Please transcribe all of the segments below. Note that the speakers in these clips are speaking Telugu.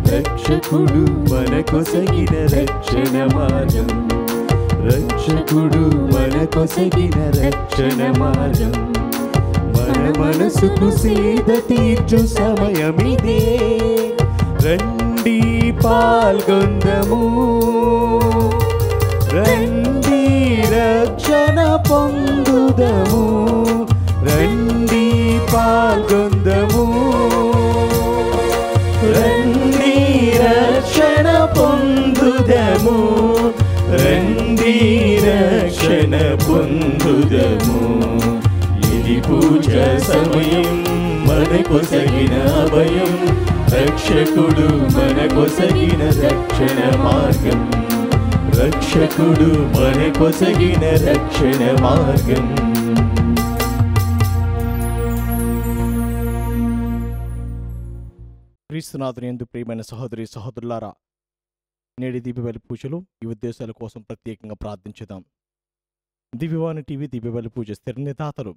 రక్షకుడు మనకొసగిన రక్షణ మార్గం, రక్షకుడు మనకొసగిన రక్షణ మార్గం. మన మనసుకు సేద తీర్చు సమయమిదే, రండి పాల్గొందము, రండి రక్షణ పొందుదము, రండి పాల్గొందము, రండి రక్షణ పొందుదము, రండి రక్షణ పొందుదము. ఇది పూజ సమయం, మనకొసగిన అభయం, రక్షకుడు మనకొసగిన రక్షణ మార్గం, రక్షకుడు మనకొసగిన రక్షణ మార్గం. క్రీస్తునాథుని యందు ప్రియమైన సహోదరి సహోదరులారా, నేటి దీపబలి పూజలు ఈ ఉద్దేశాల కోసం ప్రత్యేకంగా ప్రార్థించుదాం. దివ్యవాణి టీవీ దీపబలి పూజ స్థిర నిదాతలు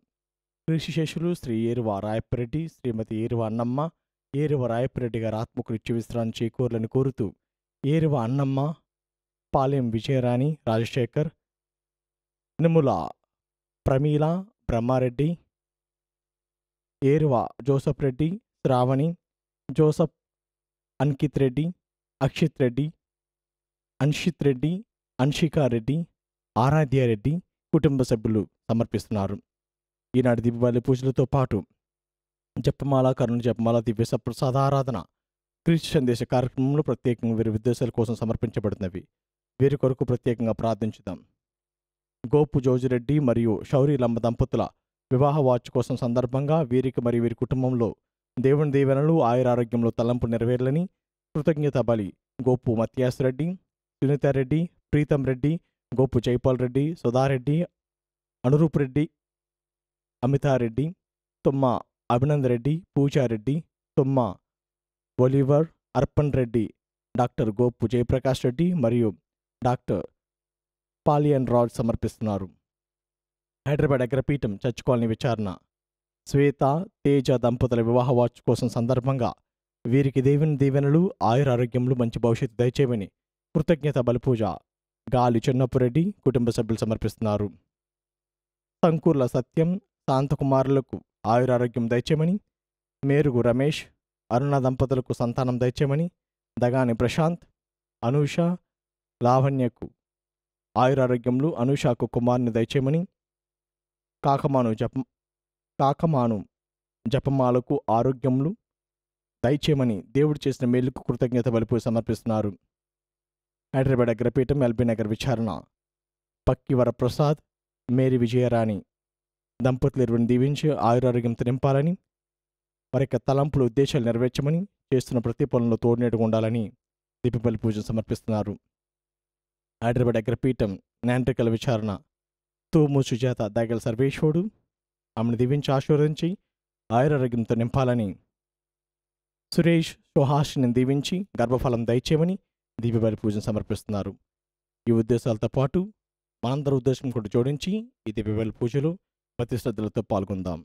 కృషిశేషులు శ్రీ ఏరువ రాయప్పరెడ్డి, శ్రీమతి ఏరువ అన్నమ్మ, ఏరువ రాయప్పరెడ్డి గారి ఆత్మకు నిత్య విశ్రాంతి చేకూరాలని కోరుతూ ఏరువ అన్నమ్మ, పాలెం విజయరాణి, రాజశేఖర్, నిముల ప్రమీల, బ్రహ్మారెడ్డి, ఏరువ జోసఫ్ రెడ్డి, శ్రావణి, జోసఫ్, అంకిత్ రెడ్డి, అక్షిత్ రెడ్డి, అన్షిత్ రెడ్డి, అన్షికారెడ్డి, ఆరాధ్యారెడ్డి కుటుంబ సభ్యులు సమర్పిస్తున్నారు. ఈనాటి దీపావళి పూజలతో పాటు జపమాల, కరుణ జపమాల, దివ్య సప్రసాదారాధన, క్రీస్తు సందేశ కార్యక్రమంలో ప్రత్యేకంగా వీరి ఉద్దేశాల కోసం సమర్పించబడుతున్నవి. వీరి కొరకు ప్రత్యేకంగా ప్రార్థించుదాం. గోపు జోజిరెడ్డి మరియు షౌరి లంబ దంపతుల వివాహ వార్షికోత్సవం సందర్భంగా వీరికి మరియు వీరి కుటుంబంలో దేవుని దీవెనలు, ఆయురారోగ్యంలో తలంపు నెరవేర్లని కృతజ్ఞత బలి గోపు మత్యాసరెడ్డి, సునీతారెడ్డి, ప్రీతం రెడ్డి, గోపు జైపాల్ రెడ్డి, సుధారెడ్డి, అనురూప్ రెడ్డి, అమితారెడ్డి, తుమ్మ అభినంద్ రెడ్డి, పూజారెడ్డి, తుమ్మ ఒలివర్, అర్పణ్ రెడ్డి, డాక్టర్ గోపు జయప్రకాష్ రెడ్డి మరియు doctor Pauline Raj సమర్పిస్తున్నారు. Hyderabad అగ్రపీఠం church colony విచారణ శ్వేత, తేజ దంపతుల వివాహ వార్షికోత్సవం సందర్భంగా వీరికి దేవుని దీవెనలు, ఆయురారోగ్యములు, మంచి భవిష్యత్తు దయచేయమని కృతజ్ఞత బలిపూజ గాలి చెన్నపురెడ్డి కుటుంబ సభ్యులు సమర్పిస్తున్నారు. సంకూర్ల సత్యం, శాంతకుమారులకు ఆయురారోగ్యం దయచేయమని, మేరుగు రమేష్, అరుణ దంపతులకు సంతానం దయచేయమని, దగాని ప్రశాంత్, అనూష, లావణ్యకు ఆయురారోగ్యములు, అనూషకు కుమార్ని దయచేయమని, కాకమాను జపమాలకు ఆరోగ్యములు దయచేయమని దేవుడు చేసిన మేలుకు కృతజ్ఞత బలిపూజ సమర్పిస్తున్నారు. హైదరాబాద్ అగ్రపీఠం ఎల్బీ నగర్ విచారణ పక్కి వరప్రసాద్, మేరీ విజయరాణి దంపతులు ఇరువురిని దీవించి ఆయురారోగ్యంతో నింపాలని, వారి యొక్క తలంపులు, ఉద్దేశాలు నెరవేర్చమని, చేస్తున్న ప్రతి పనుల్లో తోడునేటుగా ఉండాలని దీపబలి పూజ సమర్పిస్తున్నారు. హైదరాబాద్ అగ్రపీఠం న్యాంట్రికల విచారణ తూము సుజాత దాగల సర్వేశ్వరుడు ఆమెను దీవించి ఆశీర్వదించి ఆయురారోగ్యంతో నింపాలని, సురేష్ సుహాష్ని దీవించి గర్భఫలం దయచేయమని దీపబలి పూజను సమర్పిస్తున్నారు. ఈ ఉద్దేశాలతో పాటు మనందరి ఉద్దేశం కూడా జోడించి ఈ దీపబలి పూజలు భక్తి శ్రద్ధలతో పాల్గొందాం.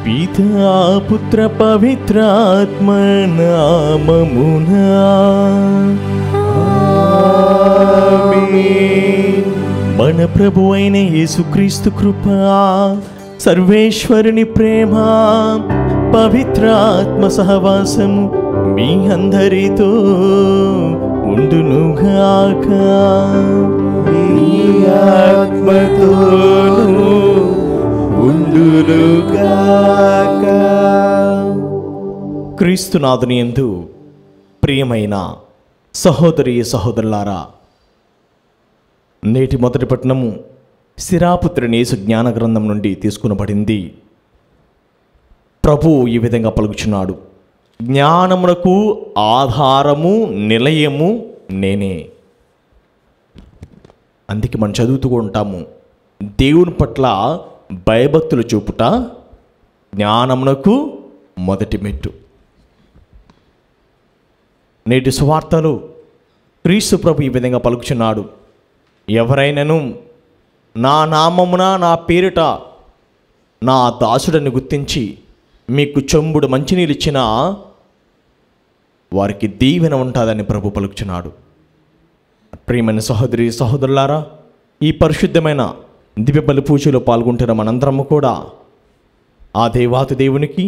పితా పుత్ర పవిత్రాత్మ నామమునా ఆమేన్. మన ప్రభు అయిన యేసుక్రీస్తు కృప, సర్వేశ్వరుని ప్రేమ, పవిత్రాత్మ సహవాసము మీ అందరితో ఉండునుగాక. మీ ఆత్మతోను ఉండునుగాక. క్రీస్తునాథుని యందు ప్రియమైన సహోదరి సహోదరులారా, నేటి మొదటి పట్టణము సిరాపుత్రుని యేసు జ్ఞాన గ్రంథం నుండి తీసుకునబడింది. ప్రభువు ఈ విధంగా పలుకుచున్నాడు, జ్ఞానమునకు ఆధారము నిలయము నేనే. అందుకే మనం చదువుతూ ఉంటాము, దేవుని పట్ల భయభక్తులు చూపుట జ్ఞానమునకు మొదటి మెట్టు. నేటి సువార్తలు క్రీస్తు ప్రభు ఈ విధంగా పలుకుచున్నాడు, ఎవరైనను నా నామమున నా పేరిట నా దాసుడని గుర్తించి మీకు చెంబుడు మంచినీళ్ళు ఇచ్చినా వారికి దీవెన ఉంటుందని ప్రభు పలుకుచున్నాడు. ప్రియమైన సహోదరి సహోదరులారా, ఈ పరిశుద్ధమైన దివ్య బలి పూజలో పాల్గొంటున్న మనందరము కూడా ఆ దేవాతి దేవునికి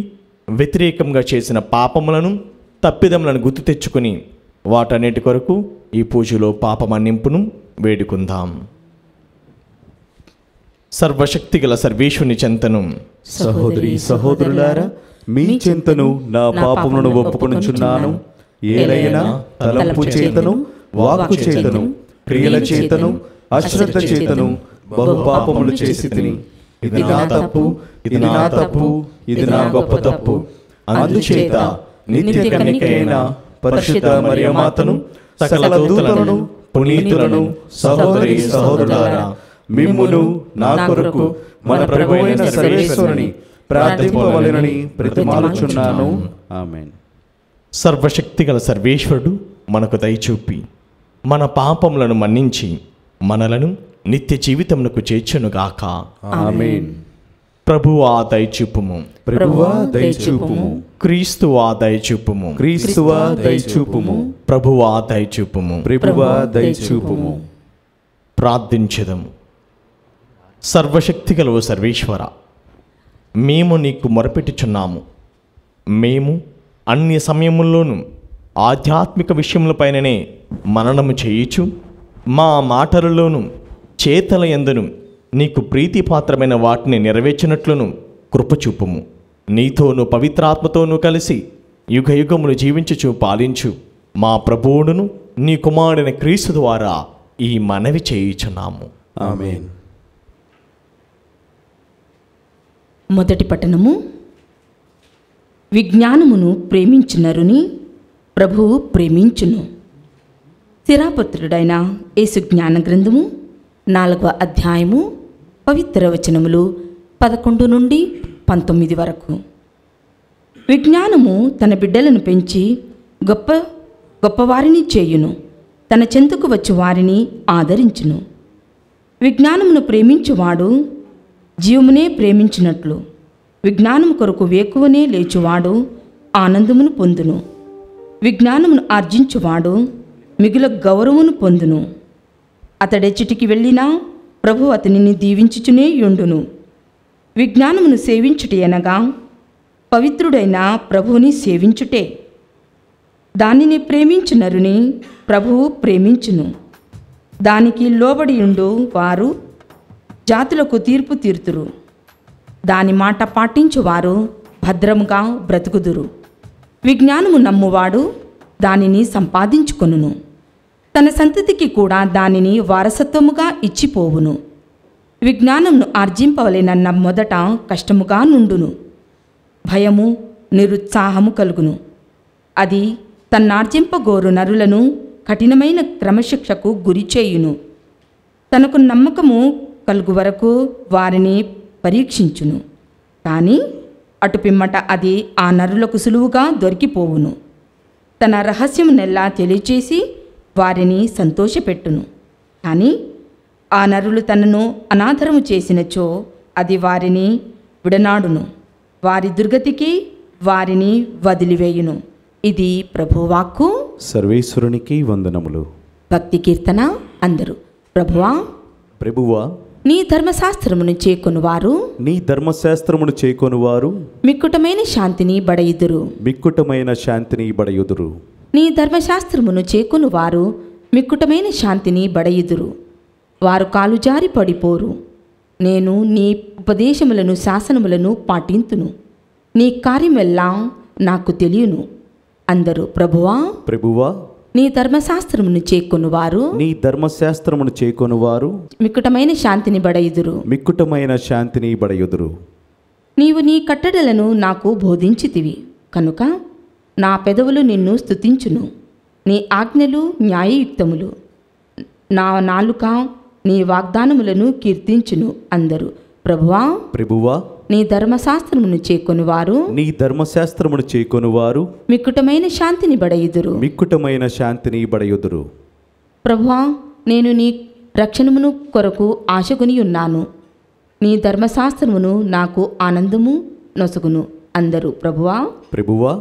వ్యతిరేకంగా చేసిన పాపములను తప్పిదములను గుర్తు తెచ్చుకొని వాటన్నిటి కొరకు ఈ పూజలో పాప మన్నింపును వేడుకుందాం. సర్వశక్తి గల సర్వేశ్వరుని చెంతను సహోదరి సహోదరులారా, మీ చెంతను నా పాపములను ఒప్పుకొనుచున్నాను. ఏలైనా తలంపు చేతను, వాక్కు చేతను, క్రియల చేతను, అశ్రద్ధ చేతను బహు పాపములు చేసి తిని. ఇది నా తప్పు, ఇది నా తప్పు, ఇది నా గొప్ప తప్పు. అందుచేత నిత్య కన్యకైన పరిశుద్ధ మరియమాతను, సకల దూతలను, పునీతులను, సహోదరి సహోదరులారా, మిమ్మును నా కొరకు మన ప్రభువైన సర్వేశ్వరుని ప్రార్థింపవలెనని ప్రతిమాలుచున్నాను. ఆమేన్. సర్వశక్తిగల సర్వేశ్వరుడు మనకు దయచూపి మన పాపములను మన్నించి మనలను నిత్య జీవితమునకు చేర్చునుగాక. ఆమేన్. ప్రభువా దయచూపుము, ప్రభువా దయచూపుము, క్రీస్తువా దయచూపుము, క్రీస్తువా దయచూపుము, ప్రభువా దయచూపుము. ప్రభువా దయచూపుము. ప్రార్థించెదము. సర్వశక్తిగల ఓ సర్వేశ్వర, మేము నీకు మొరపెట్టుచున్నాము. మేము అన్ని సమయముల్లోనూ ఆధ్యాత్మిక విషయములపైననే మననము చేయుచు మా మాటలలోను చేతల యందును నీకు ప్రీతిపాత్రమైన వాటిని నెరవేర్చినట్లును కృపచూపుము. నీతోనూ పవిత్రాత్మతోనూ కలిసి యుగ యుగములు జీవించుచు పాలించు మా ప్రభువును నీ కుమారుడైన క్రీస్తు ద్వారా ఈ మనవి చేయుచున్నాము. ఆమేన్. మొదటి పట్టణము. విజ్ఞానమును ప్రేమించునరుని ప్రభువు ప్రేమించును. శిరాపుత్రుడైన యేసు జ్ఞాన గ్రంథము 4వ అధ్యాయము పవిత్ర వచనములు 11 నుండి 19 వరకు. విజ్ఞానము తన బిడ్డలను పెంచి గొప్పవారిని చేయును, తన చెంతకు వచ్చి వారిని ఆదరించును. విజ్ఞానమును ప్రేమించువాడు జీవమునే ప్రేమించినట్లు విజ్ఞానము కొరకు వేకువనే లేచువాడు ఆనందమును పొందును. విజ్ఞానమును ఆర్జించువాడు మిగుల గౌరవమును పొందును. అతడెచ్చటికి వెళ్ళినా ప్రభు అతనిని దీవించుచునే యుండును. విజ్ఞానమును సేవించుటే అనగా పవిత్రుడైన ప్రభువుని సేవించుటే. దానిని ప్రేమించునరుని ప్రభువు ప్రేమించును. దానికి లోబడియుండు వారు జాతులకు తీర్పు తీర్తురు. దాని మాట పాటించువారు భద్రముగా బ్రతుకుదురు. విజ్ఞానము నమ్మువాడు దానిని సంపాదించుకొనును, తన సంతతికి కూడా దానిని వారసత్వముగా ఇచ్చిపోవును. విజ్ఞానమును ఆర్జింపవలెనన్న మొదట కష్టముగా నుండును, భయము నిరుత్సాహము కలుగును. అది తన్నార్జింపగోరు నరులను కఠినమైన క్రమశిక్షకు గురిచేయును. తనకు నమ్మకము కలుగు వరకు వారిని పరీక్షించును. కానీ అటు పిమ్మట అది ఆ నరులకు సులువుగా దొరికిపోవును. తన రహస్యమునెల్లా తెలియచేసి వారిని సంతోషపెట్టును. కానీ ఆ నరులు తనను అనాదరము చేసినచో అది వారిని విడనాడును, వారి దుర్గతికి వారిని వదిలివేయును. ఇది ప్రభువాక్కు. సర్వేశ్వరునికి వందనములు. భక్తి కీర్తన. అందరూ. ప్రభువా, ప్రభువా, నీ ధర్మశాస్త్రమును చేకొనువారు నీ ధర్మశాస్త్రమును చేకొనువారు మిక్కుటమైన శాంతిని బడయుదురు. మిక్కుటమైన శాంతిని బడయుదురు. నీ ధర్మశాస్త్రమును చేకొనువారు మిక్కుటమైన శాంతిని బడయుదురు. వారు కాలు జారి పడిపోరు. నేను నీ ఉపదేశములను శాసనములను పాటింతును. నీ కార్యమెల్లా నాకు తెలియను. అందరూ. ప్రభువా, ప్రభువా, నీ ధర్మశాస్త్రమును చేకొనువారు నీ ధర్మశాస్త్రమును చేకొనువారు మిక్కుటమైన శాంతిని బడయుదురు. మిక్కుటమైన శాంతిని బడయుదురు. నీవు నీ కట్టడలను నాకు బోధించితివి కనుక నా పెదవులు నిన్ను స్తుతించును. నీ ఆజ్ఞలు న్యాయయుక్తములు. నా నాలుక నీ వాగ్దానములను కీర్తించును. అందరూ. ప్రభువా, ప్రభువా, నీ ధర్మశాస్త్రమును చేకొనువారు నీ ధర్మశాస్త్రమును చేకొనువారు మిక్కుటమైన శాంతిని బడయుదురు. మిక్కుటమైన శాంతిని బడయుదురు. ప్రభువా, నేను నీ రక్షణమును కొరకు ఆశకొని ఉన్నాను. నీ ధర్మశాస్త్రమును నాకు ఆనందము నొసగును. అందరూ. ప్రభువా, ప్రభువా,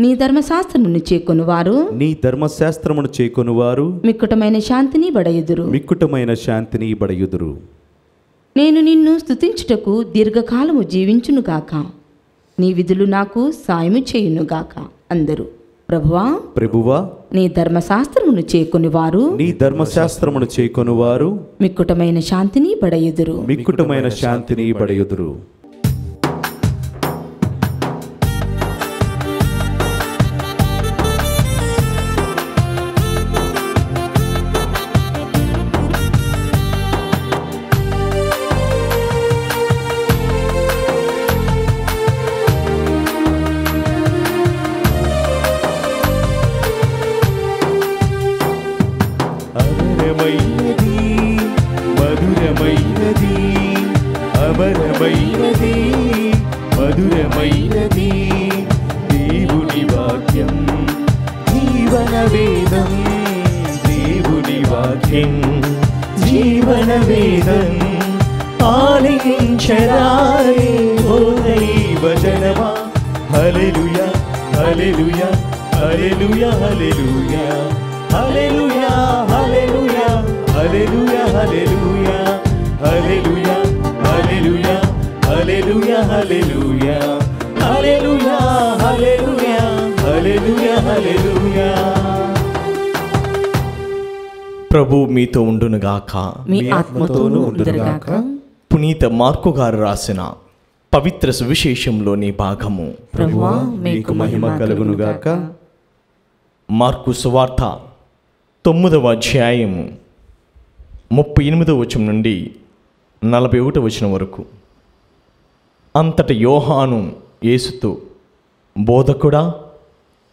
నీ ధర్మశాస్త్రమును చేకొనువారు నీ ధర్మశాస్త్రమును చేకొనువారు మిక్కుటమైన శాంతిని బడయుదురు. మిక్కుటమైన శాంతిని బడయుదురు. నేను నిన్ను స్తుతించుటకు దీర్ఘకాలము జీవించునుగాక. నీ విధులు నాకు సాయము చేయునుగాక. అందరూ ప్రభువా ప్రభువా నీ ధర్మశాస్త్రమును చేకొనివారు నీ ధర్మశాస్త్రమును చేకొనువారు మిక్కుటమైన శాంతిని బడయుదురు. మిక్కుటమైన శాంతిని బడయుదురు. అమరమైనది మధురమైనది, అమరమైనది మధురమైనది దేవుని వాక్యం, జీవన వేదం. దేవుని వాక్యం జీవన వేదం. ఆలించరారే ఓ దైవ జనమా. హల్లెలూయా హల్లెలూయా హల్లెలూయా హల్లెలూయా హల్లెలూయా హల్లెలూయా హల్లెలూయా హల్లెలూయా హల్లెలూయా హల్లెలూయా హల్లెలూయా హల్లెలూయా హల్లెలూయా హల్లెలూయా హల్లెలూయా హల్లెలూయా. ప్రభు మీతో ఉండునుగాక. మీ ఆత్మతోనూ ఉండునుగాక. పునీత మార్కు గారు రాసిన పవిత్ర సువిశేషంలోని భాగము. ప్రభువా మీకు మహిమ కలుగునుగాక. మార్కు సువార్త 9వ అధ్యాయము 38వ వచనం నుండి 41వ వచనం వరకు. అంతట యోహాను యేసుతో, బోధకుడా,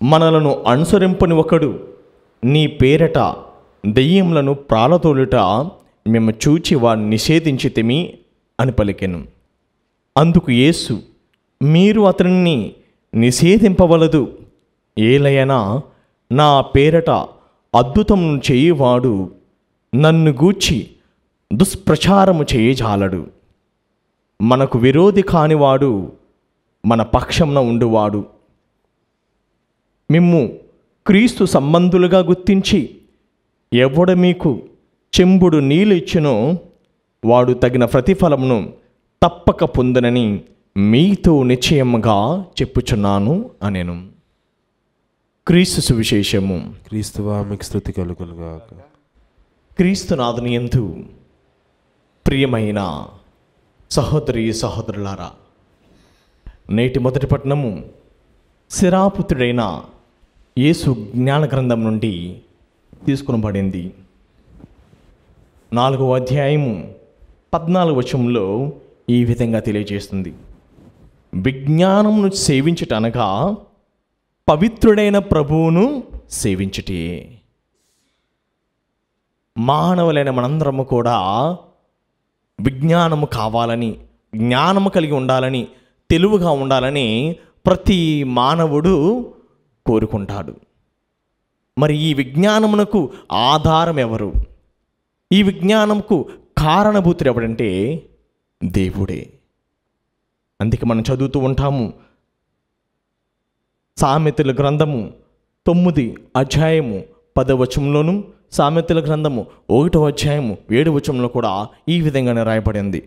మనలను అనుసరింపని ఒకడు నీ పేరట దెయ్యములను ప్రాలతోలుట మేము చూచి వాడిని నిషేధించితిమి అని పలికెను. అందుకు యేసు, మీరు అతనిని నిషేధింపవలదు. ఏలయనా నా పేరట అద్భుతము చేయువాడు నన్ను గూర్చి దుష్ప్రచారము చేయజాలడు. మనకు విరోధి కానివాడు మన పక్షంన ఉండువాడు. మిమ్ము క్రీస్తు సంబంధులుగా గుర్తించి ఎవడ మీకు చెంబుడు నీళ్ళు ఇచ్చునో వాడు తగిన ప్రతిఫలమును తప్పక పొందునని మీతో నిశ్చయముగా చెప్పుచున్నాను అనెను. క్రీస్తు సువిశేషము. క్రీస్తువా మీకు స్తుతి కలుగునుగాక. క్రీస్తునాథుని యందు ప్రియమైన సహోదరి సహోదరులారా, నేటి మొదటి పట్టణము శిరాపుత్రుడైన యేసు జ్ఞాన గ్రంథం నుండి తీసుకునబడింది. 4వ అధ్యాయము 14వ వచనంలో ఈ విధంగా తెలియజేస్తుంది. విజ్ఞానమును సేవించుట అనగా పవిత్రుడైన ప్రభువును సేవించుటే. మానవులైన మనందరము కూడా విజ్ఞానము కావాలని, జ్ఞానము కలిగి ఉండాలని, తెలివిగా ఉండాలని ప్రతి మానవుడు కోరుకుంటాడు. మరి ఈ విజ్ఞానమునకు ఆధారం ఎవరు? ఈ విజ్ఞానముకు కారణభూతుడు ఎవడంటే దేవుడే. అందుకే మనం చదువుతూ ఉంటాము సామెతల గ్రంథము 9వ అధ్యాయము 10వ వచనంలోను, సామెతల గ్రంథము 1వ అధ్యాయము 7వ వచనంలో కూడా ఈ విధంగానే రాయబడింది.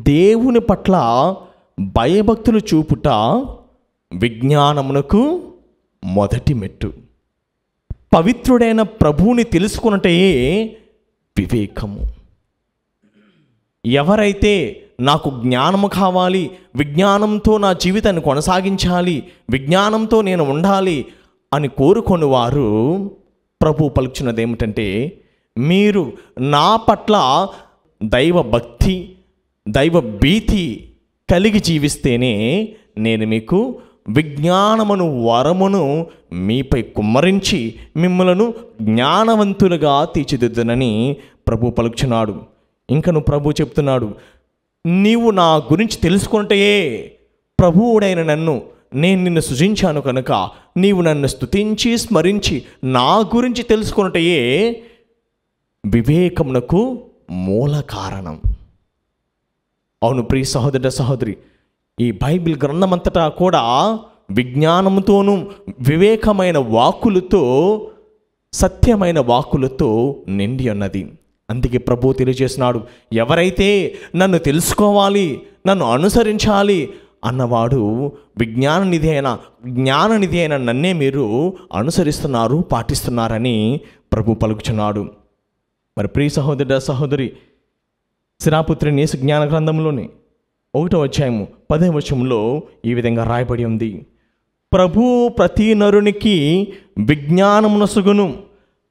దేవుని పట్ల భయభక్తులు చూపుట విజ్ఞానమునకు మొదటి మెట్టు. పవిత్రుడైన ప్రభువుని తెలుసుకున్నటే వివేకము. ఎవరైతే నాకు జ్ఞానము కావాలి, విజ్ఞానంతో నా జీవితాన్ని కొనసాగించాలి, విజ్ఞానంతో నేను ఉండాలి అని కోరుకొని వారు ప్రభు పలుకుచున్నది ఏమిటంటే, మీరు నా పట్ల దైవ భక్తి, దైవ భీతి కలిగి జీవిస్తేనే నేను మీకు విజ్ఞానమును వరమును మీపై కుమ్మరించి మిమ్మలను జ్ఞానవంతులుగా తీర్చిదిద్దునని ప్రభు పలుకుచున్నాడు. ఇంకను ప్రభు చెప్తున్నాడు, నీవు నా గురించి తెలుసుకుంటే ప్రభువుడైన నన్ను, నేను నిన్ను సృజించాను కనుక నీవు నన్ను స్తుతించి స్మరించి నా గురించి తెలుసుకున్నటే వివేకమునకు మూల కారణం. అవును ప్రియ సహోదర సహోదరి, ఈ బైబిల్ గ్రంథమంతటా కూడా విజ్ఞానంతోనూ వివేకమైన వాక్కులతో సత్యమైన వాక్కులతో నిండి ఉన్నది. అందుకే ప్రభు తెలియజేస్తున్నాడు, ఎవరైతే నన్ను తెలుసుకోవాలి, నన్ను అనుసరించాలి అన్నవాడు జ్ఞాననిధి అయిన నన్నే మీరు అనుసరిస్తున్నారు, పాటిస్తున్నారని ప్రభు పలుకుచున్నాడు. మరి ప్రియ సహోదర సహోదరి, సిరాపుత్రి యేసు జ్ఞాన గ్రంథంలోని 1వ అధ్యాయము 10వ వచనంలో ఈ విధంగా రాయబడి ఉంది, ప్రభు ప్రతి నరునికి విజ్ఞానమునొసగును,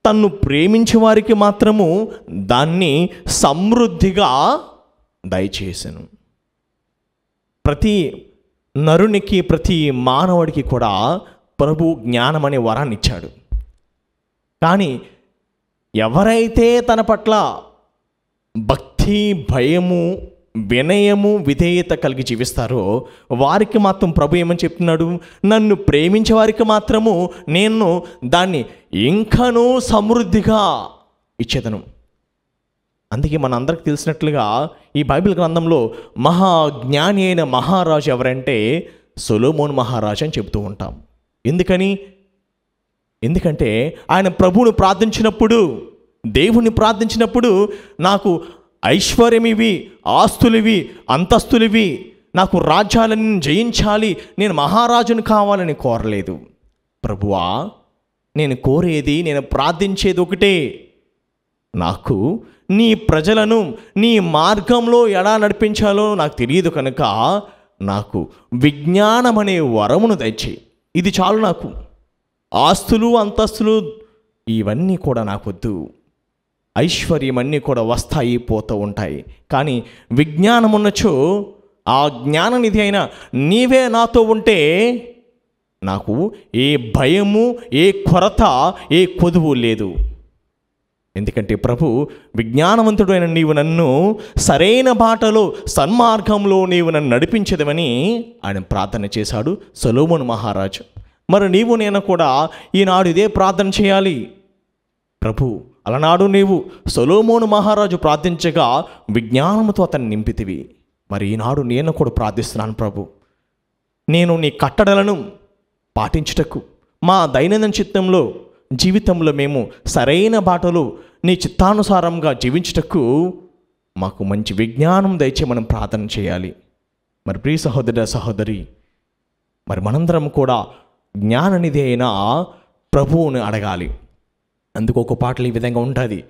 తన్ను ప్రేమించే వారికి మాత్రము దాన్ని సమృద్ధిగా దయచేసెను. ప్రతి నరునికి, ప్రతి మానవుడికి కూడా ప్రభు జ్ఞానం అనే వరాన్ని ఇచ్చాడు. కానీ ఎవరైతే తన పట్ల భక్తి, భయము, వినయము, విధేయత కలిగి జీవిస్తారో వారికి మాత్రం ప్రభు ఏమని చెప్తున్నాడు, నన్ను ప్రేమించే వారికి మాత్రము నేను దాన్ని ఇంకనూ సమృద్ధిగా ఇచ్చేదను. అందుకే మన అందరికి తెలిసినట్లుగా ఈ బైబిల్ గ్రంథంలో మహాజ్ఞాని అయిన మహారాజు ఎవరంటే సొలొమోను మహారాజు అని చెబుతూ ఉంటాం. ఎందుకంటే ఆయన ప్రభువును ప్రార్థించినప్పుడు, దేవుని ప్రార్థించినప్పుడు నాకు ఐశ్వర్యమివి, ఆస్తులివి, అంతస్తులివి, నాకు రాజ్యాలను జయించాలి, నేను మహారాజును కావాలని కోరలేదు. ప్రభువా, నేను కోరేది, నేను ప్రార్థించేది ఒకటే, నాకు నీ ప్రజలను నీ మార్గంలో ఎలా నడిపించాలో నాకు తెలియదు కనుక నాకు విజ్ఞానం అనే వరమును దయచేయి. ఇది చాలు నాకు. ఆస్తులు, అంతస్తులు ఇవన్నీ కూడా నాకొద్దు. ఐశ్వర్యం అన్నీ కూడా వస్తాయి, పోతూ ఉంటాయి. కానీ విజ్ఞానం ఉన్నచో, ఆ జ్ఞాననిధి అయిన నీవే నాతో ఉంటే నాకు ఏ భయము, ఏ కొరత, ఏ కొదువు లేదు. ఎందుకంటే ప్రభు విజ్ఞానవంతుడు అయిన నీవు నన్ను సరైన బాటలో, సన్మార్గంలో నీవు నన్ను నడిపించదమని ఆయన ప్రార్థన చేశాడు సొలొమోను మహారాజు. మరి నీవు నేను కూడా ఈనాడు ఇదే ప్రార్థన చేయాలి. ప్రభు, అలనాడు నీవు సొలొమోను మహారాజు ప్రార్థించగా విజ్ఞానముతో అతన్ని నింపితివి. మరి ఈనాడు నేను కూడా ప్రార్థిస్తున్నాను ప్రభు, నేను నీ కట్టడలను పాటించుటకు, మా దైనందిన జీవితంలో మేము సరైన బాటలో నీ చిత్తానుసారంగా జీవించుటకు మాకు మంచి విజ్ఞానం దయచే మనం ప్రార్థన చేయాలి. మరి ప్రియ సహోదర సహోదరి, మరి మనందరం కూడా జ్ఞాననిధి అయిన ప్రభువుని అడగాలి. అందుకు ఒక పాటలు ఈ విధంగా ఉంటుంది,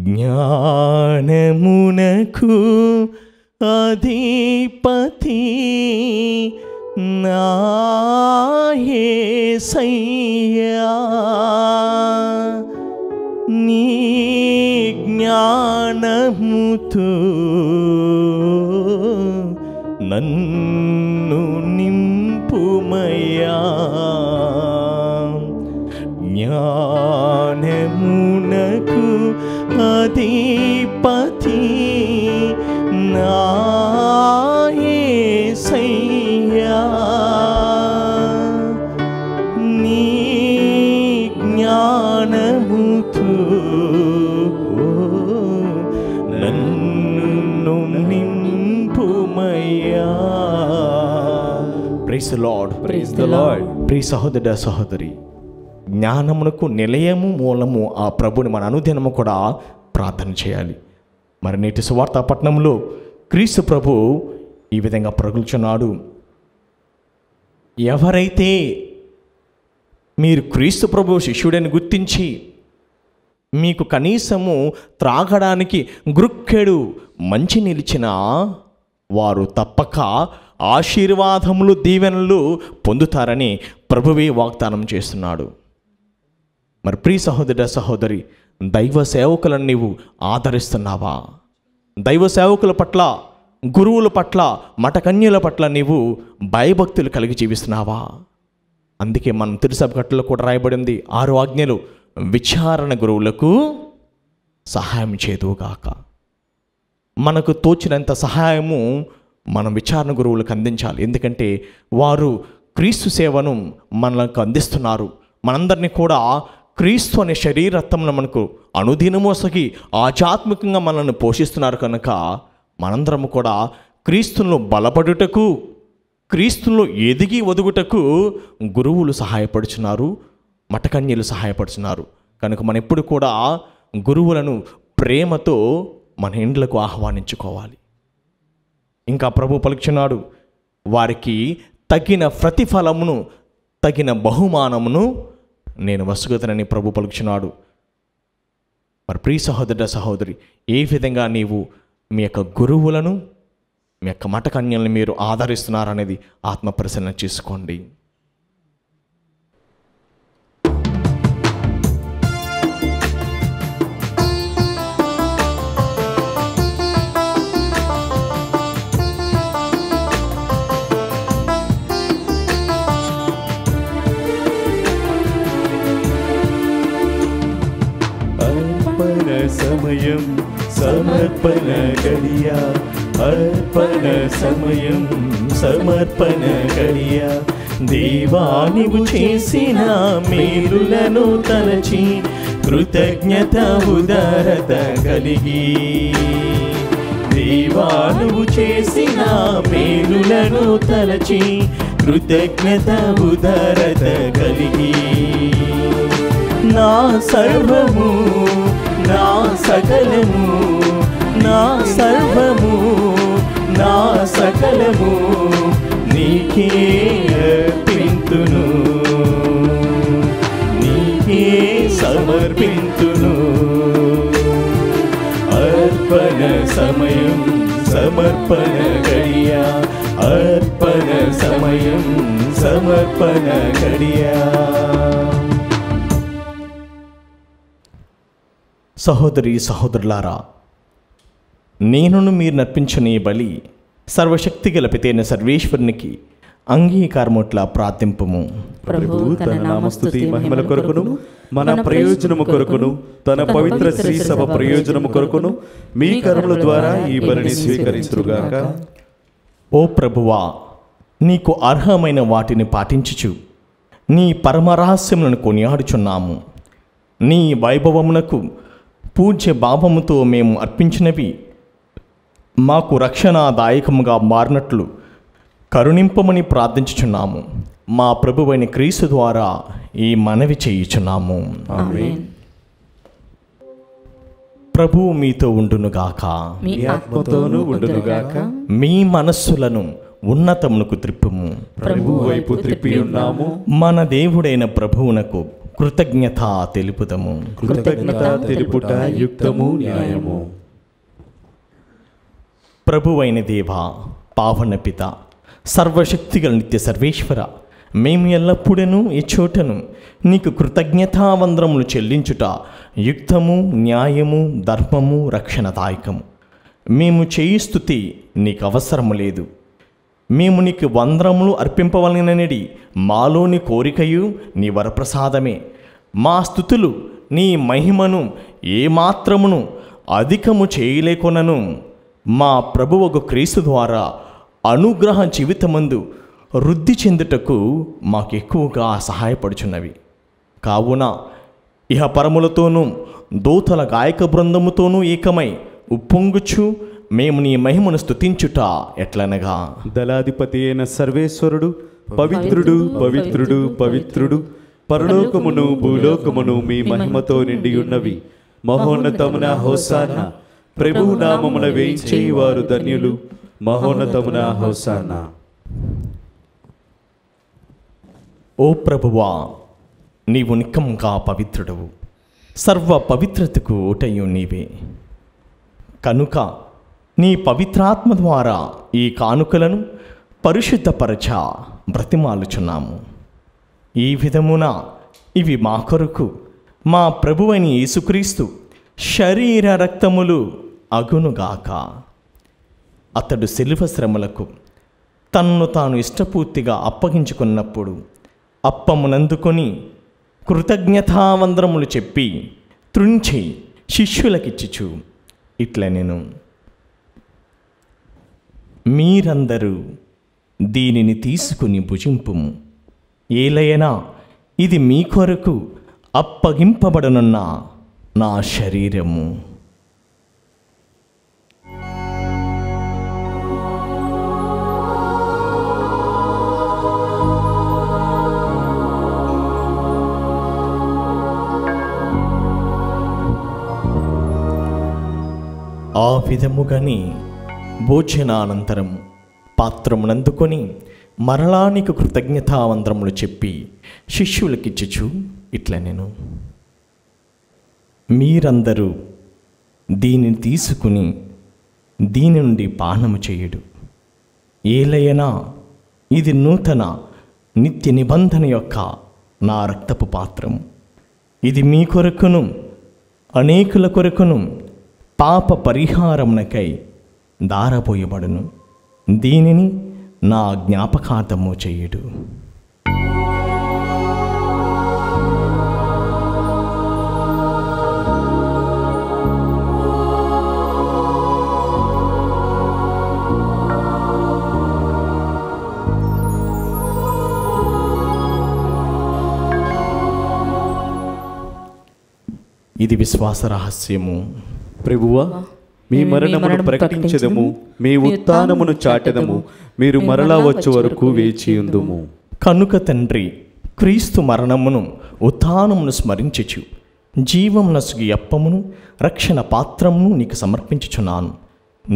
జ్ఞానమునకు అధిపతి నా యేసయ్యా, నీ జ్ఞానముతో నన్ను నింపుమయ్యా, జ్ఞానమునకు అధిపతి నా యేసయ్యా, నీ జ్ఞానముతో నన్ను నింపుమయ్యా. Praise the lord. Praise the lord. ప్రియ సహోదర సహోదరి, జ్ఞానమునకు నిలయము, మూలము ఆ ప్రభుని మన అనుదినము కూడా ప్రార్థన చేయాలి. మరి నేటి సువార్త పట్టణంలో క్రీస్తు ప్రభు ఈ విధంగా ప్రగులుచున్నాడు, ఎవరైతే మీరు క్రీస్తు ప్రభు శిష్యుడని గుర్తించి మీకు కనీసము త్రాగడానికి గురుక్కెడు మంచి నిలిచిన వారు తప్పక ఆశీర్వాదములు, దీవెనలు పొందుతారని ప్రభువే వాగ్దానం చేస్తున్నాడు. మరి ప్రియ సహోదర సహోదరి, దైవ సేవకులను నీవు ఆదరిస్తున్నావా? దైవ సేవకుల పట్ల, గురువుల పట్ల, మఠకన్యుల పట్ల నీవు భయభక్తులు కలిగి జీవిస్తున్నావా? అందుకే మనం తిరుసభ కట్టలో కూడా రాయబడింది 6 ఆజ్ఞలు, విచారణ గురువులకు సహాయం చేదువుగాక. మనకు తోచినంత సహాయము మనం విచారణ గురువులకు అందించాలి. ఎందుకంటే వారు క్రీస్తు సేవను మనకు అందిస్తున్నారు. మనందరినీ కూడా క్రీస్తు అనే శరీరత్వంలో మనకు అనుదినము వసగి ఆధ్యాత్మికంగా మనల్ని పోషిస్తున్నారు కనుక మనందరము కూడా క్రీస్తును బలపడుటకు, క్రీస్తులో ఎదిగి ఒదుగుటకు గురువులు సహాయపడుచున్నారు, మఠకన్యలు సహాయపడుచున్నారు. కనుక మనం ఎప్పుడు కూడా గురువులను ప్రేమతో మన ఇండ్లకు ఆహ్వానించుకోవాలి. ఇంకా ప్రభు పలుకుచున్నాడు, వారికి తగిన ప్రతిఫలమును, తగిన బహుమానమును నేను వసుగుతానని ప్రభు పలుకుచున్నాడు. మరి ప్రియ సహోదర సహోదరి, ఏ విధంగా నీవు మీ యొక్క గురువులను, మీ యొక్క మఠకన్యలను మీరు ఆదరిస్తున్నారనేది ఆత్మ పరిశీలన చేసుకోండి. సమయం సమర్పణ గడియ, అర్పణ సమయం సమర్పణ గడియ. దేవా నీవు చేసిన మేలులను తలచి కృతజ్ఞత ఉదారత కలిగి, దేవా నువ్వు చేసిన మేలులను తలచి కృతజ్ఞత ఉదారత కలిగి, నా సర్వము నా సకలము, నా సర్వము నా సకలము నీకే అర్పింతును, నీకే సమర్పింతును. అర్పణ సమయం సమర్పణ గడియ, అర్పణ సమయం సమర్పణ గడియ. సహోదరి సహోదరులారా, నేనును మీరు నర్పించిన ఈ బలి సర్వశక్తి గల పితైన సర్వేశ్వరునికి అంగీకారముట్లా ప్రార్థింపుము. ప్రభు తన నామస్తుతి మహిమల కొరకును, మన ప్రయోజనము కొరకును, తన పవిత్ర శ్రీ సభ ప్రయోజనము కొరకును మీ కర్మల ద్వారా ఈ బలిని స్వీకరించుగాక. ఓ ప్రభువా, నీకు అర్హమైన వాటిని పాటించుచు నీ పరమరహస్యములను కొనియాడుచున్నాము. నీ వైభవమునకు పూజ్య భావముతో మేము అర్పించినవి మాకు రక్షణాదాయకముగా మారినట్లు కరుణింపమని ప్రార్థించుచున్నాము. మా ప్రభువైన క్రీస్తు ద్వారా ఈ మనవి చేయుచున్నాము. ఆమేన్. ప్రభువు మీతో ఉండునుగాక, మీ మీ ఆత్మతోనూ ఉండునుగాక. మీ మనస్సులను ఉన్నతమునకు త్రిప్పుము. ప్రభు వైపు త్రిప్పి ఉన్నాము. మన దేవుడైన ప్రభువునకు కృతజ్ఞత తెలుపుదము. కృతజ్ఞత తెలుపుట యుక్తము న్యాయము. ప్రభువైన దేవా, పావన పిత, సర్వశక్తిగల నిత్య సర్వేశ్వర, మేము ఎల్లప్పుడూ ఈ చోటను నీకు కృతజ్ఞతావందరములు చెల్లించుట యుక్తము, న్యాయము, ధర్మము, రక్షణదాయకము. మేము చేయి స్తుతి నీకు అవసరము లేదు. మేము నీకు వందరములు అర్పింపవలననేది మాలోని కోరికయు నీ వరప్రసాదమే. మా స్తుతులు నీ మహిమను ఏమాత్రమును అధికము చేయలేకొనను. మా ప్రభువగు క్రీస్తు ద్వారా అనుగ్రహ జీవితమందు వృద్ధి చెందుటకు మాకు ఎక్కువగా సహాయపడుచున్నవి. కావున ఇహ పరములతోనూ దూతల గాయక బృందముతోనూ ఏకమై ఉప్పొంగుచు మేము నీ మహిమను స్తుతించుట ఎట్లనగా, దళాధిపతి అయిన సర్వేశ్వరుడు పవిత్రుడు పవిత్రుడు పవిత్రుడు, పరలోకమును భూలోకమును మీ మహిమతో నిండి ఉన్నవి. మహోన్నతమున హోసానా, ప్రభువు నామమున వేయించే వారు ధన్యులు. మహోన్నతమున హోసానా. ఓ ప్రభువా, నీవు నిక్కముగా పవిత్రుడవు, సర్వ పవిత్రతకు ఓటయు నీవే. కనుక నీ పవిత్రాత్మ ద్వారా ఈ కానుకలను పరిశుద్ధపరచ బ్రతిమాలుచున్నాము. ఈ విధమున ఇవి మా కొరకు మా ప్రభువైన యేసుక్రీస్తు శరీర రక్తములు అగునుగాక. అతడు శిలువ శ్రమలకు తన్ను తాను ఇష్టపూర్తిగా అప్పగించుకున్నప్పుడు అప్పమునందుకొని కృతజ్ఞతావందరములు చెప్పి త్రుంచి శిష్యులకిచ్చిచు ఇట్ల నేను, మీరందరూ దీనిని తీసుకుని భుజింపుము. ఏలయనా ఇది మీ కొరకు అప్పగింపబడనున్న నా శరీరము. ఆ విధముగాని భోజనానంతరం పాత్రమునందుకొని మరలా నీకు కృతజ్ఞతావందనములు చెప్పి శిష్యులకిచ్చుచు ఇట్లా నేను, మీరందరూ దీనిని తీసుకుని దీని నుండి పానము చేయుడు. ఏలయనా ఇది నూతన నిత్య నిబంధన యొక్క నా రక్తపు పాత్రము. ఇది మీ కొరకును అనేకుల కొరకును పాప పరిహారమునకై దారపోయబడును. దీనిని నా జ్ఞాపకార్థము చేయుడు. ఇది విశ్వాస రహస్యము. ప్రభువా, మీ మరణమును ప్రకటించదము, మీ ఉత్థానమును చాటెదము. మీరు మరలా వచ్చే వరకు వేచియుందుము. కనుక తండ్రి, క్రీస్తు మరణమును ఉత్థానమును స్మరించుచు జీవమునసుగు అప్పమును రక్షణ పాత్రమును నీకు సమర్పించుచున్నాను.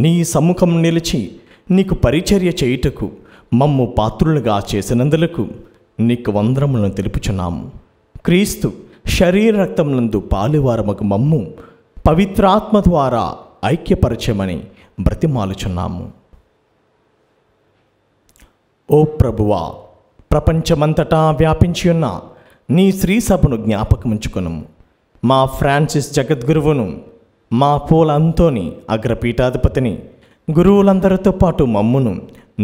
నీ సముఖం నిలిచి నీకు పరిచర్య చేయుటకు మమ్ము పాత్రులుగా చేసినందులకు నీకు వందనములను తెలుపుచున్నాము. క్రీస్తు శరీర రక్తములందు పాలువారమగు మమ్ము పవిత్రాత్మ ద్వారా ఐక్యపరచమని బ్రతిమాలుచున్నాము. ఓ ప్రభువా, ప్రపంచమంతటా వ్యాపించి ఉన్న నీ శ్రీ సభను జ్ఞాపకముంచుకొను. మా ఫ్రాన్సిస్ జగద్గురువును, మా పోల అంతోని అగ్రపీఠాధిపతిని, గురువులందరితో పాటు మమ్మును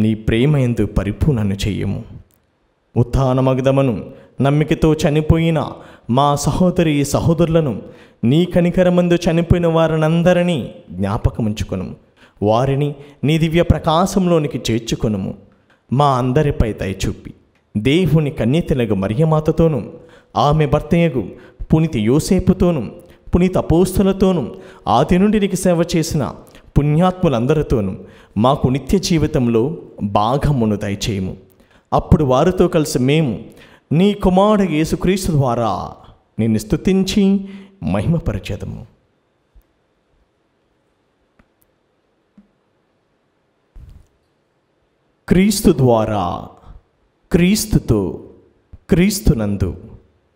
నీ ప్రేమయందు పరిపూర్ణను చెయ్యము. ఉత్థానమగదమను నమ్మికతో చనిపోయిన మా సహోదరి సహోదరులను, నీ కనికరమందు చనిపోయిన వారినందరినీ జ్ఞాపకముంచుకొను. వారిని నీ దివ్య ప్రకాశంలోనికి చేర్చుకొనుము. మా అందరిపై దయచూపి దేవుని కన్యతెలగు మరియమాతతోనూ, ఆమె భర్తయగు పునీత యోసేపుతోనూ, పునీత అపోస్తలతోనూ, ఆది నుండి నీకు సేవ చేసిన పుణ్యాత్ములందరితోనూ మాకు నిత్య జీవితంలో భాగమును దయచేయము. అప్పుడు వారితో కలిసి మేము నీ కుమారుడు యేసుక్రీస్తు ద్వారా నిన్ను స్తుతించి మహిమపరచెదము. క్రీస్తు ద్వారా, క్రీస్తుతో, క్రీస్తునందు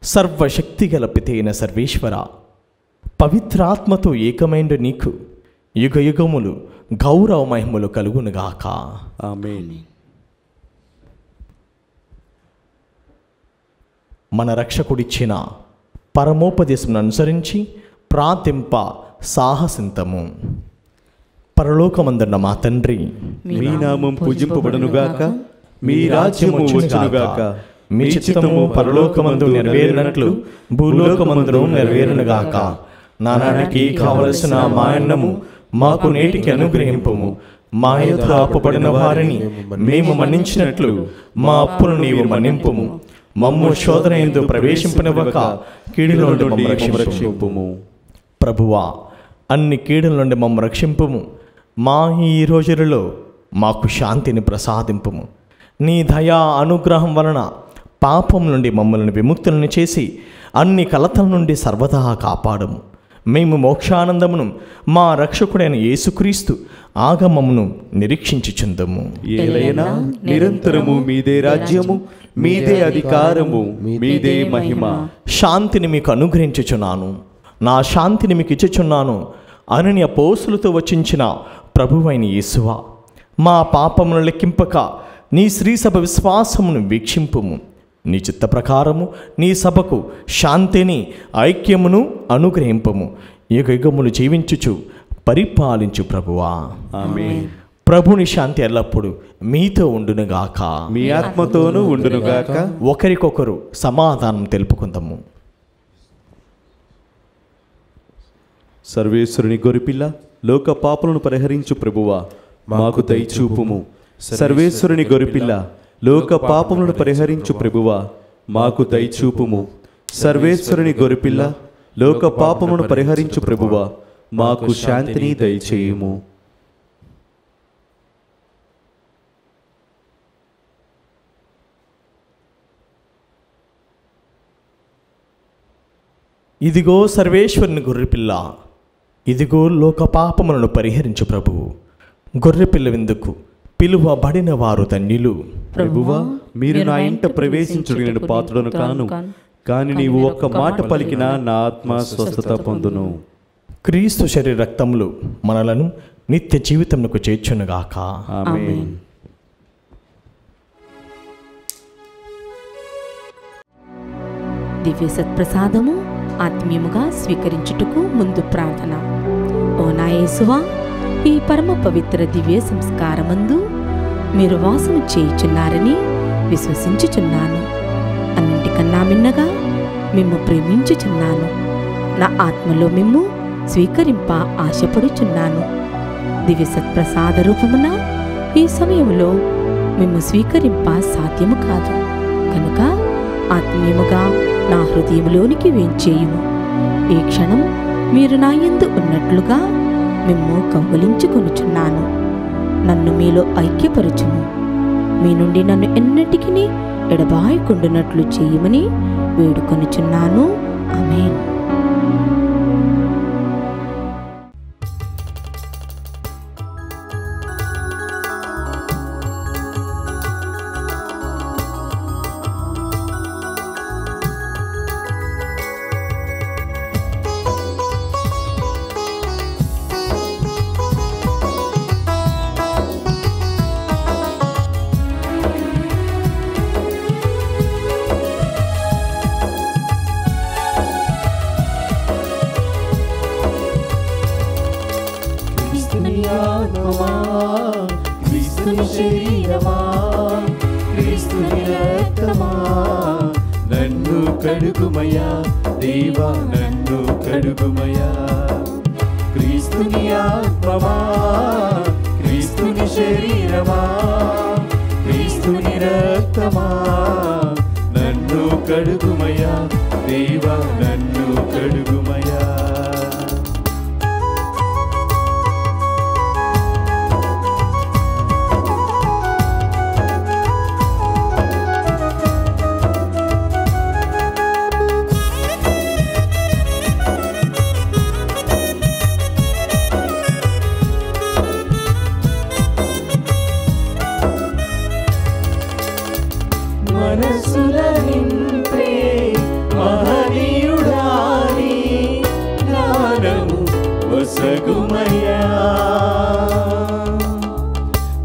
సర్వశక్తిగల పితైన సర్వేశ్వర, పవిత్రాత్మతో ఏకమైండు నీకు యుగ యుగములు గౌరవ మహిమలు కలుగునుగాక. ఆమేన్. మన రక్షకుడిచ్చిన పరమోపదేశం అనుసరించి ప్రార్థింప సాహసింతము. పరలోకమందున్న మా తండ్రి, మీ నామం పూజింపబడునుగాక, మీ రాజ్యము వచ్చునుగాక, మీ చిత్తము పరలోకమందు నెరవేరినట్లు భూలోకమందును నెరవేరునుగాక. నానాటికి కావలసిన మా అన్నము మాకు నేటికి అనుగ్రహింపుము. మా యొద్ద అప్పుబడిన వారిని మేము మన్నించినట్లు మా అప్పులను నీవు మన్నింపుము. మమ్ము శోధన యందు ప్రవేశింపనివ్వక కీడుల నుండి మమ్ము రక్షింపుము. ప్రభువా, అన్ని కీడుల నుండి మమ్ము రక్షింపుము. మా ఈ రోజులలో మాకు శాంతిని ప్రసాదింపుము. నీ దయా అనుగ్రహం వలన పాపం నుండి మమ్మల్ని విముక్తులను చేసి అన్ని కలతల నుండి సర్వదా కాపాడము. మేము మోక్షానందమును మా రక్షకుడైన యేసుక్రీస్తు ఆగమమును నిరీక్షించుచుందము. ఏలైనా నిరంతరము మీదే రాజ్యము, మీదే అధికారము, మీదే మహిమ. శాంతిని మీకు అనుగ్రహించుచున్నాను, నా శాంతిని మీకు ఇచ్చుచున్నాను అని అపోస్తులతో వచించిన ప్రభువైన యేసువా, మా పాపమును లెక్కింపక నీ శ్రీసభ విశ్వాసమును వీక్షింపుము. నీ చిత్త ప్రకారము నీ సభకు శాంతిని ఐక్యమును అనుగ్రహింపము. యుగ యుగములు జీవించుచు పరిపాలించు ప్రభువా. ఆమేన్. ప్రభుని శాంతి ఎల్లప్పుడూ మీతో ఉండునుగాక, మీ ఆత్మతోనూ ఉండునుగాక. ఒకరికొకరు సమాధానం తెలుపుకుందాము. సర్వేశ్వరుని గొరిపిల్ల, లోక పాపలను పరిహరించు ప్రభువా, మాకు దయచూపుము. సర్వేశ్వరుని గొరిపిల్ల, లోక పాపములను పరిహరించు ప్రభువా, మాకు దయచూపుము. సర్వేశ్వరుని గొరిపిల్ల, లోక పాపములను పరిహరించు ప్రభువా, మాకు శాంతిని దయచేయుము. ఇదిగో సర్వేశ్వరుని గొర్రెపిల్ల, ఇదిగో లోక పాపములను పరిహరించు ప్రభువు. గొర్రెపిల్ల విందుకు పిలువబడిన వారు ధన్యులు. ప్రభువా, మీరు నా ఇంట ప్రవేశించుడు నేను పాత్రుడను కాను, కానీ నీవు ఒక్క మాట పలికినా నా ఆత్మ స్వస్థత పొందును. క్రీస్తు శరీర రక్తములు మనలను నిత్య జీవితమునకు చేర్చునుగాక. ఆమేన్. దివ్య సత్ప్రసాదము ఆత్మీయముగా స్వీకరించుటకు ముందు ప్రార్థన. ఓ నా యేసువా, ఈ పరమ పవిత్ర దివ్య సంస్కారమందు మీరు వాసము చేయుచున్నారని విశ్వసించుచున్నాను. అన్నింటికన్నా మిన్నగా మిమ్ము ప్రేమించుచున్నాను. నా ఆత్మలో మిమ్ము స్వీకరింప ఆశపడుచున్నాను. దివ్య సత్ప్రసాద రూపమున ఈ సమయంలో మిమ్ము స్వీకరింప సాధ్యము కాదు కనుక ఆత్మీయముగా నా హృదయంలోనికి వేంచేయుము. ఈ క్షణం మీరు నా యందు ఉన్నట్లుగా మిమ్ము కౌగిలించుకొనుచున్నాను. నన్ను మీలో ఐక్యపరచుము. మీ నుండి నన్ను ఎన్నటికీ ఎడబాయకుండునట్లు చేయమని వేడుకొనుచున్నాను. ఆమేన్. క్రీస్తుని శరీరమా, క్రీస్తుని రక్తమా, నన్ను కడుగుమయ్యా దేవా, నన్ను కడుగుమయ్యా. క్రీస్తుని ఆత్మమా, క్రీస్తుని శరీరమా, క్రీస్తుని రక్తమా, నన్ను కడుగుమయ్యా దేవా, నన్ను కడుగుమయ్యా. మనసుల నింపే మహనీయుడాని జ్ఞానము వసగుమయ్యా.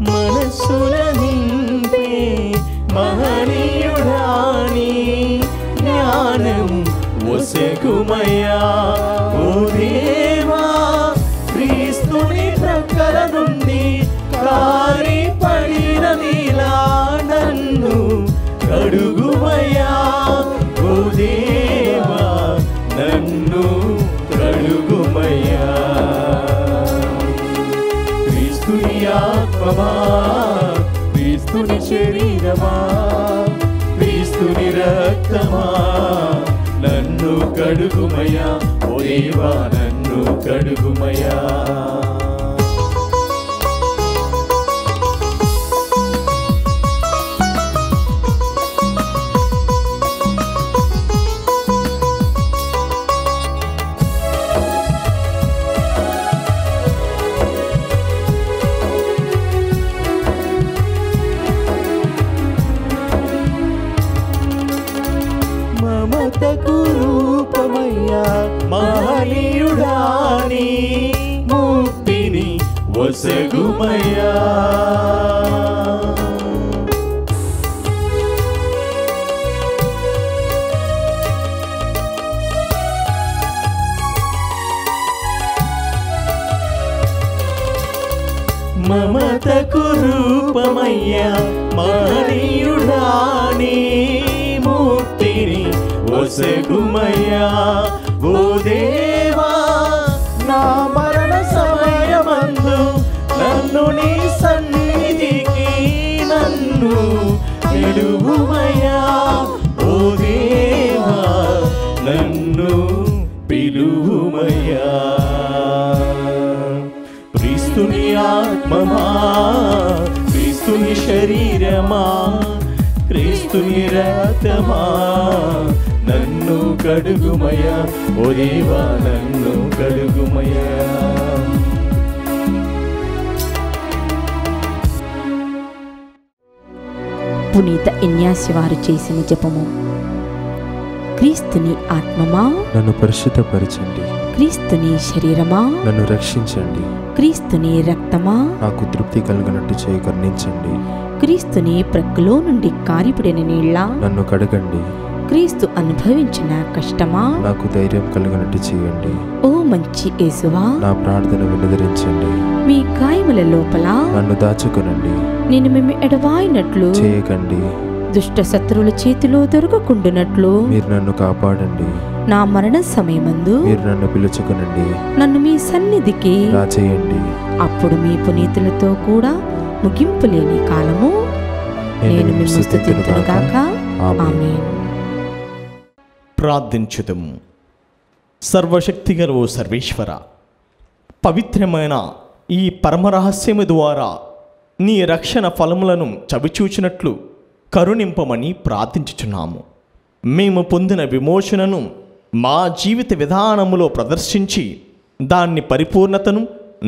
మనసుల నింపే మహనీయుడాని జ్ఞానము వసగుమయ్యా. ఓ దేవా, క్రీస్తుని ప్రక్కల నుండి కారి పడిన నీలా నన్ను కడుగుమయ్యా. ఓ దేవా, నన్ను కడుగుమయ్యా. క్రీస్తుని ఆత్మమా, క్రీస్తుని శరీరమా, క్రీస్తుని రక్తమా, నన్ను కడుగుమయ్యా. ఓ దేవా, నన్ను కడుగుమయ్యా. మమతకు రూపమయ్యా మహనీయుడాని ముక్తిని వసగుమయ్యా. మమతకు రూపమయ్యా మహనీయుడాని ముక్తిని వసగుమయ్యా. ఓ దేవా, నా మరణ సమయమందు నన్ను నీ సన్నిధికి నన్ను పిలువుమయ్యా. ఓ దేవా, నన్ను పిలువుమయ్యా. క్రీస్తుని ఆత్మమా, క్రీస్తుని శరీరమా, క్రీస్తుని రక్తమా, నన్ను కడుగుమయ్యా, ఓ దేవా నన్ను కడుగుమయ్యా. పునీత ఇన్యాసి వారు చేసిన జపము. క్రీస్తుని ఆత్మమా నన్ను పరిశుద్ధపరచండి, క్రీస్తుని శరీరమా నన్ను రక్షించండి, క్రీస్తుని రక్తమా నాకు తృప్తి కలిగినట్టు చేయి కరుణించండి, క్రీస్తుని ప్రక్కలో నుండి కారిపడిన నీళ్ళ నన్ను కడగండి, క్రీస్తు అనుభవించిన కష్టమా నాకు ధైర్యం కలిగినట్టు చేయండి, ఓ మంచి యేసువా నా ప్రార్థన వినదరించండి, మీ గాయముల లోపల నన్ను దాచుకొనండి, నేను మేము ఎడవాయినట్లు చేయకండి, దుష్ట శత్రువుల చేతిలో దొరకకుండునట్లు మీరు నన్ను కాపాడండి, నా మరణ సమయమందు మీరు నన్ను పిలుచుకొనండి, నన్ను మీ సన్నిధికి రాచేయండి. అప్పుడు మీ పునీతులతో కూడా ముగింపు లేని కాలము నేను మిమ్ము స్తుతింతునుగాక. ఆమేన్. ప్రార్థించుదము. సర్వశక్తిగల ఓ సర్వేశ్వర, పవిత్రమైన ఈ పరమరహస్యము ద్వారా నీ రక్షణ ఫలములను చవిచూచినట్లు కరుణింపమని ప్రార్థించుచున్నాము. మేము పొందిన విమోచనను మా జీవిత విధానములో ప్రదర్శించి దాన్ని పరిపూర్ణతను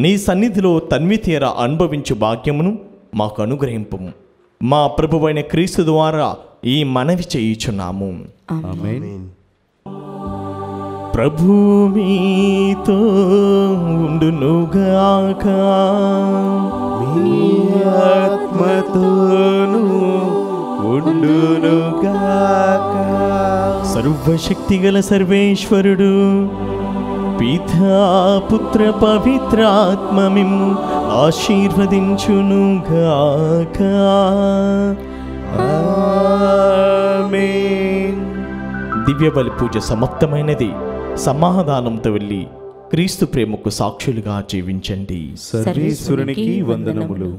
నీ సన్నిధిలో తన్వితీర అనుభవించు భాగ్యమును మాకు అనుగ్రహింపము. మా ప్రభువైన క్రీస్తు ద్వారా ఈ మనవి చేయుచున్నాము. ఆమేన్. ప్రభు మీతో ఉండునుగాక, మీ ఆత్మతోను ఉండునుగాక. సర్వశక్తిగల సర్వేశ్వరుడు పితా పుత్ర పవిత్రాత్మ మిమ్ము ఆశీర్వదించునుగాక. ఆమేన్. దివ్య బలి పూజ సమాప్తమైనది. సమాధానంతో వెళ్ళి క్రీస్తు ప్రేమకు సాక్షులుగా జీవించండి. సర్వేశ్వరునికి వందనములు.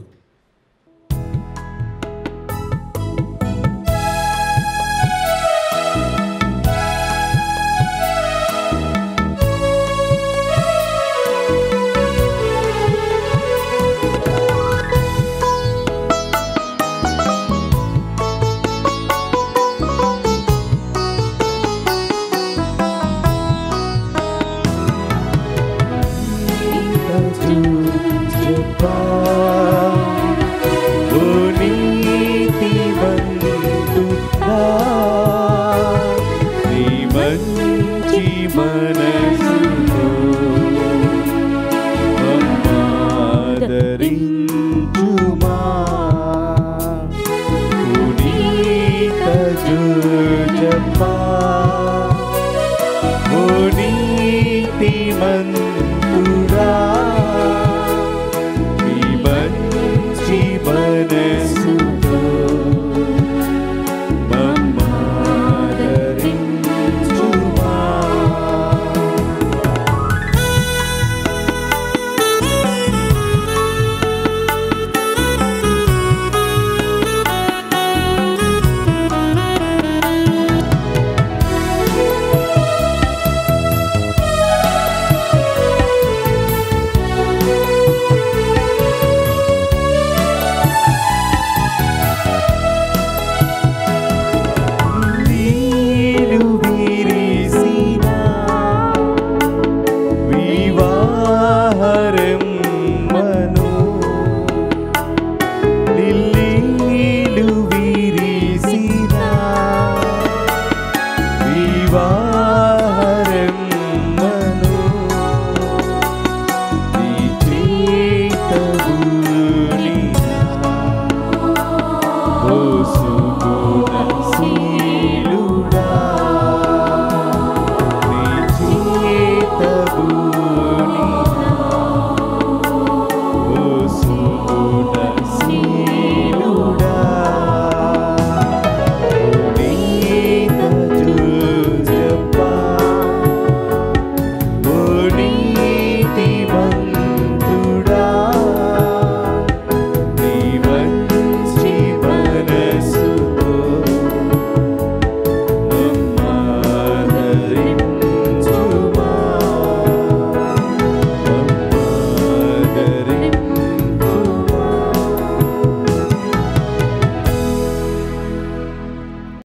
నీతిమంతుడా